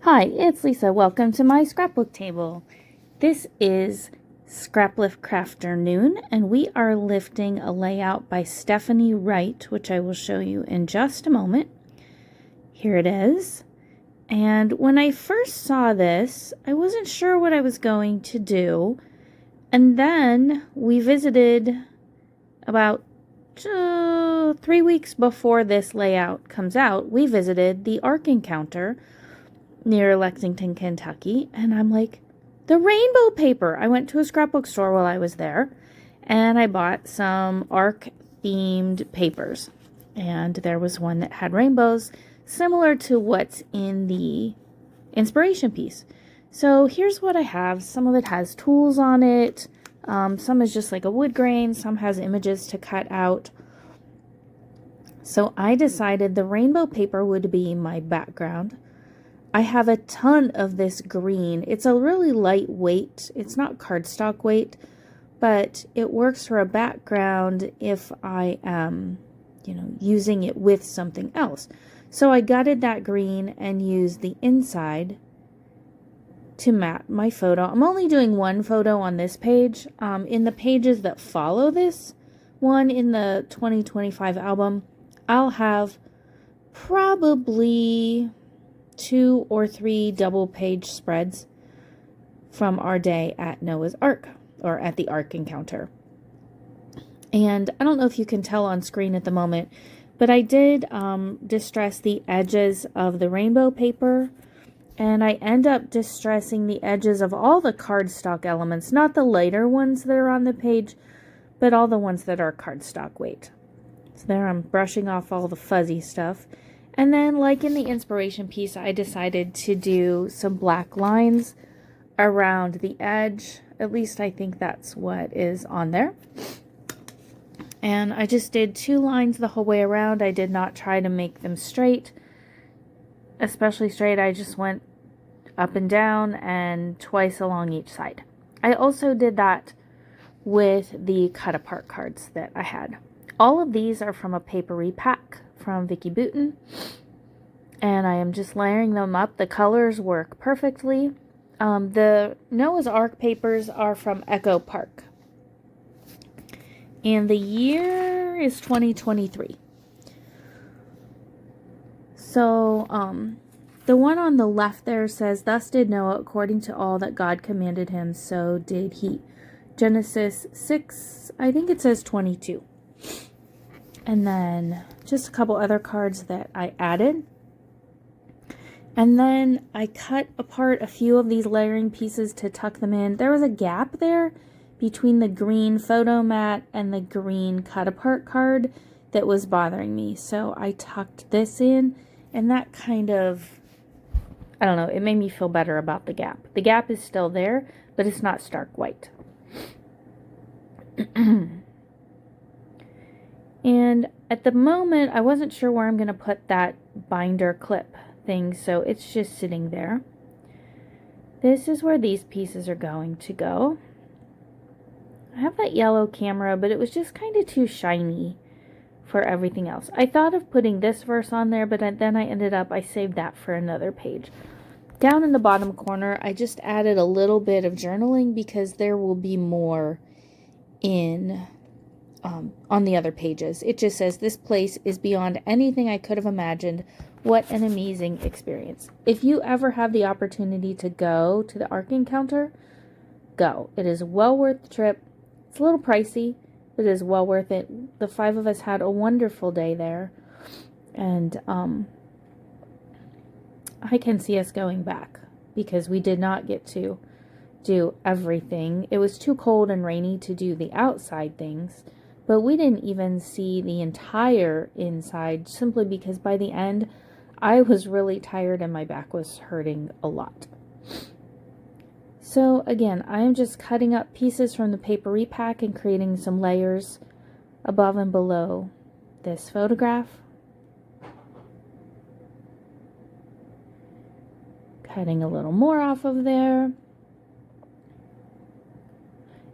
Hi, it's Lisa. Welcome to my scrapbook table. This is Scraplift Crafternoon, and we are lifting a layout by Stephanie Wright, which I will show you in just a moment. Here it is. And when I first saw this, I wasn't sure what I was going to do. And then we visited about 3 weeks before this layout comes out. We visited the Ark Encounter near Lexington, Kentucky, and I'm like, the rainbow paper. I went to a scrapbook store while I was there, and I bought some Ark themed papers, and there was one that had rainbows similar to what's in the inspiration piece. So here's what I have. Some of it has tools on it, some is just like a wood grain, some has images to cut out. So I decided the rainbow paper would be my background. I have a ton of this green. It's a really lightweight. It's not cardstock weight, but it works for a background if I am, using it with something else. So I gutted that green and used the inside to mat my photo. I'm only doing one photo on this page. In the pages that follow this one in the 2025 album, I'll have probably 2 or 3 double page spreads from our day at Noah's Ark, or at the Ark Encounter. And I don't know if you can tell on screen at the moment, but I did distress the edges of the rainbow paper, and I end up distressing the edges of all the cardstock elements, not the lighter ones that are on the page, but all the ones that are cardstock weight. So there I'm brushing off all the fuzzy stuff. And then, like in the inspiration piece, I decided to do some black lines around the edge. At least I think that's what is on there. And I just did 2 lines the whole way around. I did not try to make them straight, especially straight. I just went up and down and twice along each side. I also did that with the cut apart cards that I had. All of these are from a paper repack from Vicky Booten, and I am just layering them up. The colors work perfectly. The Noah's Ark papers are from Echo Park, and the year is 2023. So the one on the left there says, "Thus did Noah according to all that God commanded him, so did he." Genesis 6, I think it says 22. And then just a couple other cards that I added. And then I cut apart a few of these layering pieces to tuck them in. There was a gap there between the green photo mat and the green cut apart card that was bothering me. So I tucked this in, and that kind of, I don't know, it made me feel better about the gap. The gap is still there, but it's not stark white. And at the moment, I wasn't sure where I'm going to put that binder clip thing, so it's just sitting there. This is where these pieces are going to go. I have that yellow camera, but it was just kind of too shiny for everything else. I thought of putting this verse on there, but then I saved that for another page. Down in the bottom corner, I just added a little bit of journaling because there will be more in on the other pages. It just says, "This place is beyond anything I could have imagined. What an amazing experience." If you ever have the opportunity to go to the Ark Encounter, go. It is well worth the trip. It's a little pricey, but it is well worth it. The 5 of us had a wonderful day there, and I can see us going back because we did not get to do everything. It was too cold and rainy to do the outside things, but we didn't even see the entire inside simply because by the end I was really tired and my back was hurting a lot. So again, I am just cutting up pieces from the paper repack and creating some layers above and below this photograph. Cutting a little more off of there.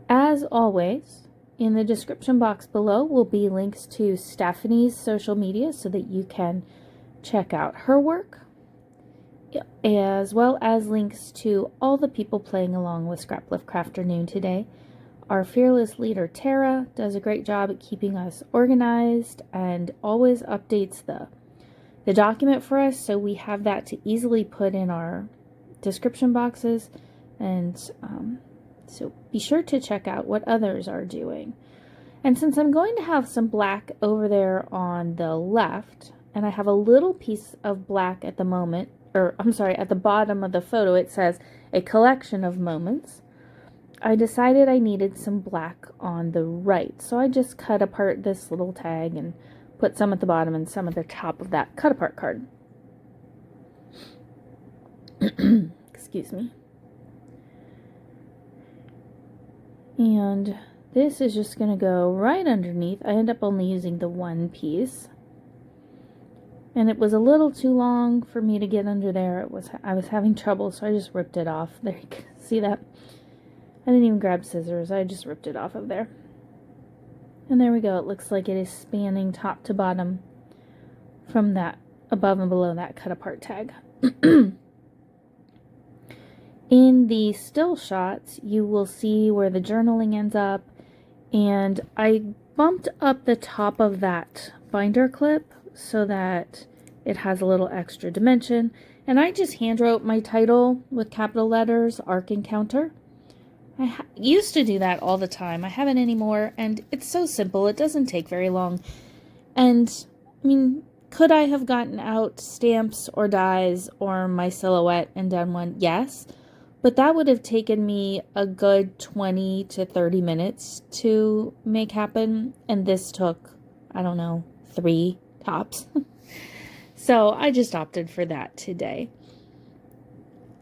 As always, in the description box below will be links to Stephanie's social media so that you can check out her work. as well as links to all the people playing along with Scraplift Crafternoon today. Our fearless leader, Tara, does a great job at keeping us organized and always updates the document for us, so we have that to easily put in our description boxes. And so be sure to check out what others are doing. And since I'm going to have some black over there on the left, and I have a little piece of black at the moment, or I'm sorry, at the bottom of the photo it says a collection of moments, I decided I needed some black on the right. So I just cut apart this little tag and put some at the bottom and some at the top of that cut apart card. Excuse me. And this is just going to go right underneath. I end up only using the one piece. And it was a little too long for me to get under there. I was having trouble, so I just ripped it off. There you can see that. I didn't even grab scissors. I just ripped it off of there. And there we go. It looks like it is spanning top to bottom from that above and below that cut apart tag. In the still shots, you will see where the journaling ends up, and I bumped up the top of that binder clip so that it has a little extra dimension, and I just hand wrote my title with capital letters, Ark Encounter. I used to do that all the time. I haven't anymore, and it's so simple. It doesn't take very long. And, I mean, could I have gotten out stamps or dies or my silhouette and done one? Yes. But that would have taken me a good 20 to 30 minutes to make happen. And this took, I don't know, 3 tops. So I just opted for that today.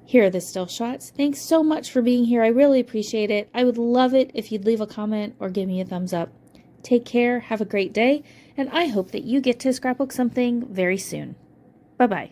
Here are the still shots. Thanks so much for being here. I really appreciate it. I would love it if you'd leave a comment or give me a thumbs up. Take care, have a great day, and I hope that you get to scrapbook something very soon. Bye-bye.